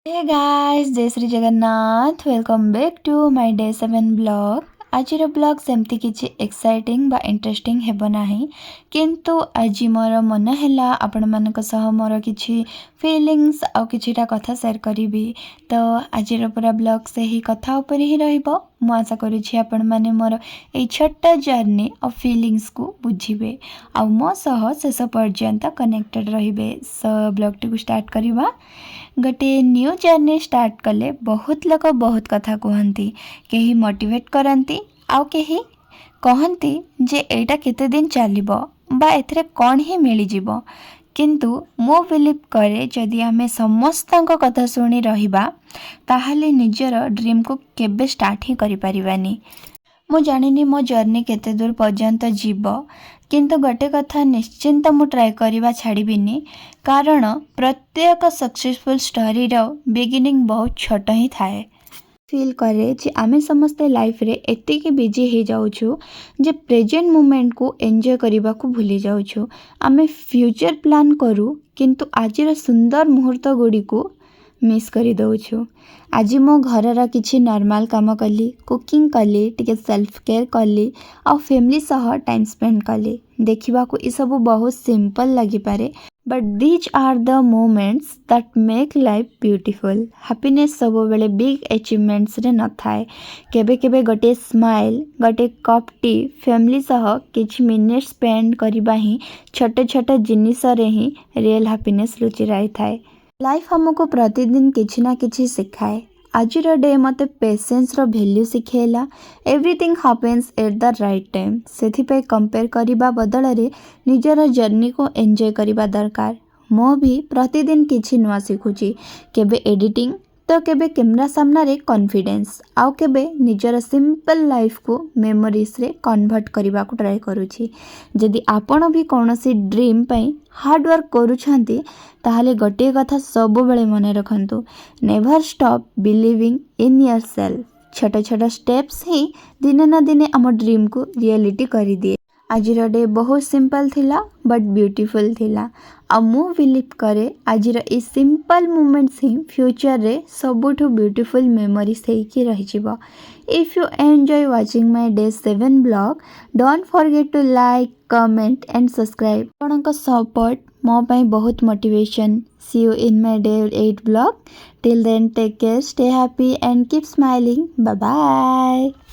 Hey guys, Jai Shri Jagannath. Welcome back to my day 7 blog. आज blog सेमती किसी एक्साइटिंग बा इंटरेस्टिंग हेबो नाही, किंतु आज मोर मन हैला आपण मानक सह मोर किछि फीलिंग्स आ किछिटा कथा शेयर करिवि। तो आज पूरा ब्लॉग से ही कथा ऊपर ही रहिबो। मु आशा करुछि आपण माने मोर ए छोटा जर्नी ऑफ फीलिंग्स को बुझिबे आ मो सह शेष पर्यंत कनेक्टेड रहिबे। सो ब्लॉग टी स्टार्ट करिबा। गोटे न्यू जर्नी स्टार्ट कले बहुत लोग बहुत कथा कहती, कहीं मोटिवेट करती आउ कहीं कहती जे एटा केते दिन चलिबो बा एथरे कौन ही मिल जिवो। किंतु मो बिलीव करे जदि आमे समस्त कथा शुणी रहिबा ताहले निजर ड्रीम को केबे स्टार्ट ही करि परिबानी। मु जानिनी मो जर्नी केते दूर पर्यंत जीव, किंतु गोटे कथा निश्चिंत मु ट्राए करवा छाड़बिनी, कारण प्रत्येक सक्सेसफुल स्टोरी रो बिगिनिंग बहुत छोट ही थाए। फील करे जे आमे समस्ते लाइफ रे एतिके बिजी हो जाउछु जे प्रेजेंट मोमेंट को एंजॉय करबा को भूली जाउछु। आमे फ्यूचर प्लान करू किंतु आजिर सुंदर मुहूर्त गुडी को मिस करी दउछु। आज मो घरर किछि नॉर्मल काम कली, कुकिंग कली, टिके सेल्फ केयर कली आ फैमिली सह टाइम स्पेंड कली। देखिबा को ई सब बहुत सिंपल लगी पारे, but these are the moments that make life beautiful. Happiness सब बेले बिग अचीवमेंट्स रे न थाए। केबे केबे गोटे स्माइल, गोटे कप टी फैमिली सह किछि मिनिट स्पेंड करबा ही छोटे छोटे जिनिस रे ही रियल हैप्पीनेस लुचि रही थाए। लाइफ हमको प्रतिदिन किछि ना किछि सिखाए। आज डे मते पेशेंस रो वैल्यू सिखेला। Everything happens at the right time. सेथिपे कंपेयर करिबा बदल रे निजर जर्नी को एंजॉय करिबा दरकार। मो भी प्रतिदिन किछि नुआ सिखुची, केबे एडिटिंग तो केबे कैमरा सामना रे कॉन्फिडेंस आउ केबे निजर सिंपल लाइफ को मेमोरीज रे कन्वर्ट करबा को ट्राई करूची। जदि आपण भी कोनोसी ड्रीम पई हार्ड वर्क करूछंती ताहले गोटे कथा सब बेले मने रखंतु, never stop believing in yourself. छोटा छोटा स्टेप्स ही दिने ना दिने आम ड्रीम को रियलिटी करी दिए। आजिर डे बहुत सिंपल थिला बट ब्यूटीफुल थिला। आ मु बिलीव करे आजिर ए सिंपल मोमेंट्स ही फ्यूचर रे सबुठु ब्यूटीफुल मेमोरीज हेकी रही जिवो। If you enjoy watching my day 7 blog, don't forget to like, comment and subscribe. आपनका सपोर्ट मो पई बहुत motivation. See you in my day 8 vlog. Till then, take care, stay happy and keep smiling. Bye bye.